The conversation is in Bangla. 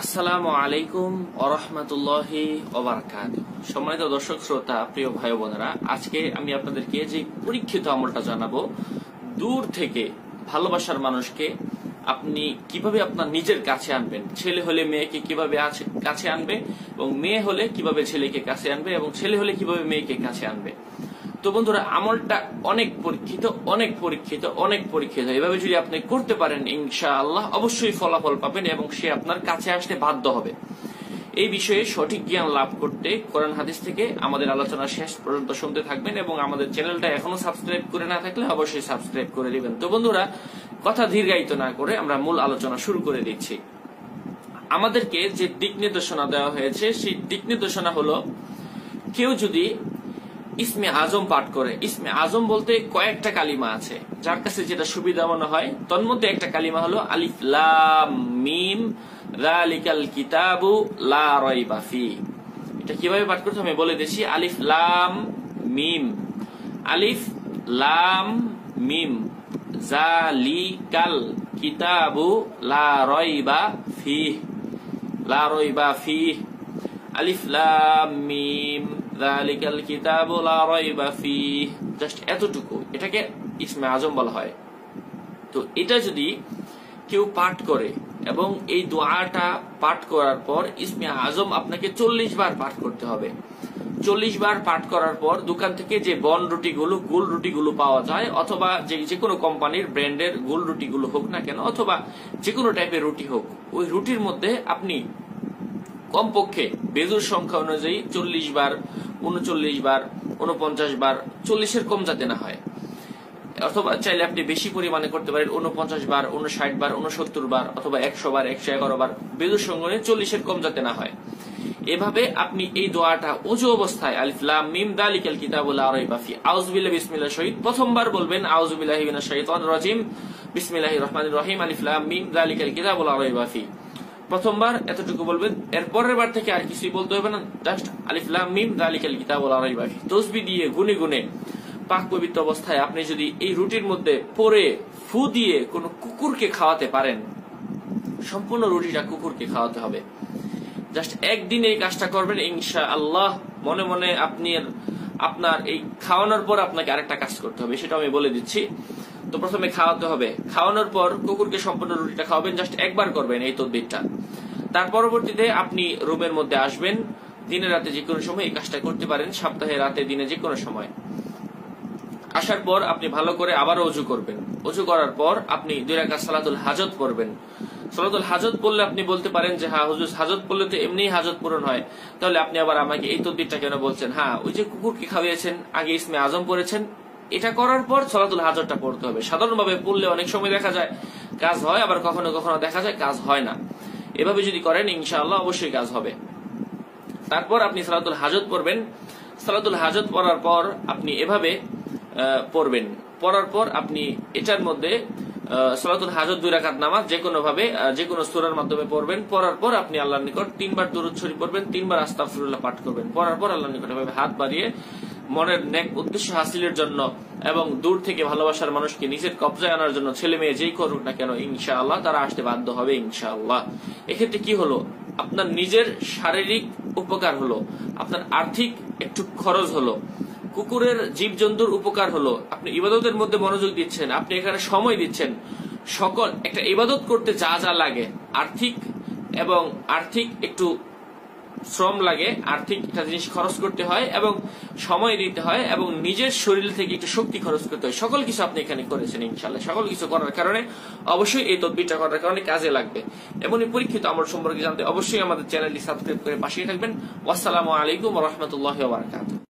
আসসালামু আলাইকুম ওয়া রাহমাতুল্লাহি ওয়া বারাকাতুহু। সম্মানিত দর্শক শ্রোতা, প্রিয় ভাই বোনেরা, আজকে আমি আপনাদেরকে যে পরীক্ষিত আমলটা জানাবো, দূর থেকে ভালোবাসার মানুষকে আপনি কিভাবে আপনার নিজের কাছে আনবেন। ছেলে হলে মেয়েকে কিভাবে কাছে আনবে, এবং মেয়ে হলে কিভাবে ছেলেকে কাছে আনবে, এবং ছেলে হলে কিভাবে মেয়েকে কাছে আনবে। তো বন্ধুরা, আমলটা অনেক পরীক্ষিত। এভাবে যদি আপনি করতে পারেন, ইনশাআল্লাহ অবশ্যই ফলাফল পাবেন এবং সে আপনার কাছে আসতে বাধ্য হবে। এই বিষয়ে সঠিক জ্ঞান লাভ করতে কোরআন হাদিস থেকে আমাদের আলোচনা শেষ পর্যন্ত শুনতে থাকবেন, এবং আমাদের চ্যানেলটা এখনো সাবস্ক্রাইব করে না থাকলে অবশ্যই সাবস্ক্রাইব করে দিবেন। তো বন্ধুরা, কথা দীর্ঘায়িত না করে আমরা মূল আলোচনা শুরু করে দিচ্ছি। আমাদেরকে যে দিক নির্দেশনা দেওয়া হয়েছে, সেই দিক নির্দেশনা হলো, কেউ যদি ইসমে আজম পাঠ করে, ইসমে আজম বলতে কয়েকটা কালিমা আছে, যার কাছে যেটা সুবিধা মনে হয়। তন্মধ্যে একটা কালিমা হলো আলিফ লাম মিম যালিকাল কিতাবু লা রাইবা ফি। এটা কিভাবে পাঠ করতে আমি বলে দিচ্ছি। আলিফ লাম মিম, আলিফ লাম মিম যালিকাল কিতাবু লা রাইবা ফি, লা রাইবা ফি, আলিফ লাম মিম যালিকাল কিতাবু লা রাইবা ফিহ। জাস্ট এতটুকু, এটাকে ইসমে আজম বলা হয়। তো এটা যদি কেউ পাঠ করে এবং এই দোয়াটা পাঠ করার পর ইসমে আজম আপনাকে 40 বার পাঠ করতে হবে। 40 বার পাঠ করার পর দোকান থেকে যে বন রুটিগুলো, গোল রুটিগুলো পাওয়া যায়, অথবা যে কোনো কোম্পানির ব্র্যান্ডের গোল রুটিগুলো হোক না কেন, অথবা যে কোনো টাইপের রুটি হোক, ওই রুটির মধ্যে আপনি কমপক্ষে বেজুর সংখ্যা অনুযায়ী 40 বার, 39 বার, 49 বার, 40-এর কম যাতে না হয়। অথবা চাইলে আপনি বেশি পরিমাণে করতে পারেন, 49 বার, 59 বার, 69 বার, অথবা 100 বার, 111 বার, বেজুর সংখ্যা 40-এর কম যাতে না হয়। এভাবে আপনি এই দোয়াটা ওযু অবস্থায় আলিফ লাম মিম যালিকাল কিতাবু লা রাইবা ফি, আউযু বিল্লাহি বিসমিল্লাহির শহীদ প্রথমবার বলবেন আউযু বিল্লাহি মিনাশ শাইতানির রাজিম বিসমিল্লাহির রহমানির রহিম আলিফ লাম মিম যালিকাল কিতাবু লা রাইবা ফি, প্রথমবার এতটুকু বলবেন। এর পরের বার থেকে আর কিছুই বলতে হবে না, জাস্ট আলিফ লাম মিম যালিকাল কিতাবু লা রাইবা ফি তাসবিহ দিয়ে গুনে গুনে পাক পবিত্র অবস্থায় আপনি যদি এই রুটির মধ্যে পরে ফু দিয়ে কোন কুকুরকে খাওয়াতে পারেন, সম্পূর্ণ রুটিটা কুকুরকে খাওয়াতে হবে। জাস্ট একদিন এই কাজটা করবেন, ইনশাআল্লাহ মনে মনে আপনার এই খাওয়ানোর পর আপনাকে আরেকটা কাজ করতে হবে, সেটা আমি বলে দিচ্ছি। তো প্রথমে খাওয়াতে হবে, খাওয়ানোর পর কুকুরকে সম্পূর্ণ রুটিটা খাওয়াবেন, জাস্ট একবার করবেন এই তদবিরটা। তার পরবর্তীতে আপনি রুমের মধ্যে আসবেন, দিনে রাতে যে কোনো সময় এই কাজটা করতে পারেন, সপ্তাহে রাতে দিনে যে কোনো সময়। আসার পর আপনি ভালো করে আবার ওযু করবেন। ওযু করার পর আপনি 2 রাকাত সালাতুল হাজত পড়বেন। সালাতুল হাজত পড়লে আপনি বলতে পারেন যে হ্যাঁ হুজুর, হাজত পড়লে তো এমনিই হাজত পূরণ হয়, তাহলে আপনি আবার আমাকে এই তদবিরটা কেন বলছেন? হ্যাঁ, ওই যে কুকুরকে খাওয়াইছেন, আগে ইসমে আজম পড়েছেন, এটা করার পর সালাতুল হাজতটা পড়তে হবে। সাধারণভাবে পড়লে অনেক সময় দেখা যায় কাজ হয়, আবার কখনো কখনো দেখা যায় কাজ হয় না। এভাবে যদি করেন, ইনশাআল্লাহ অবশ্যই কাজ হবে। তারপর আপনি সালাতুল হাজত পড়বেন। সালাতুল হাজত পড়ার পর আপনি এভাবে পড়বেন। পড়ার পর আপনি এটার মধ্যে সালাতুল হাজত 2 রাকাত নামাজ যে কোনো ভাবে যে কোনো সূরার মাধ্যমে পড়বেন। পড়ার পর আপনি আল্লাহর নিকট 3 বার দরুদ শরীফ পড়বেন, 3 বার আস্তাগফিরুল্লাহ পাঠ করবেন। পড়ার পর আল্লাহর নিকট এভাবে হাত বাড়িয়ে মনের নেক উদ্দেশ্য হাসিলের জন্য এবং দূর থেকে ভালোবাসার মানুষকে নিজের কবজায় আনার জন্য, ছেলে মেয়ে যেই করুক না কেন, ইনশাআল্লাহ তারা আসতে বাধ্য হবে ইনশাআল্লাহ। এক্ষেত্রে কি হলো, আপনার নিজের শারীরিক উপকার হলো, আপনার আর্থিক একটু খরচ হলো, কুকুরের জীবজন্তুর উপকার হলো, আপনি ইবাদতের মধ্যে মনোযোগ দিচ্ছেন, আপনি এখানে সময় দিচ্ছেন। সকল একটা ইবাদত করতে যা যা লাগে, আর্থিক একটু শ্রম লাগে, আর্থিক একটা জিনিস খরচ করতে হয়, এবং সময় দিতে হয়, এবং নিজের শরীর থেকে একটু শক্তি খরচ করতে হয়। সকল কিছু আপনি এখানে করেছেন ইনশাআল্লাহ। সকল কিছু করার কারণে অবশ্যই এই তদবিরটা করার কারণে কাজে লাগবে। এমনই পরীক্ষিত আমল সম্পর্কে জানতে অবশ্যই আমাদের চ্যানেলটি সাবস্ক্রাইব করে পাশেই থাকবেন। আসসালামু আলাইকুম ওয়া রাহমাতুল্লাহি ওয়া বারাকাতুহু।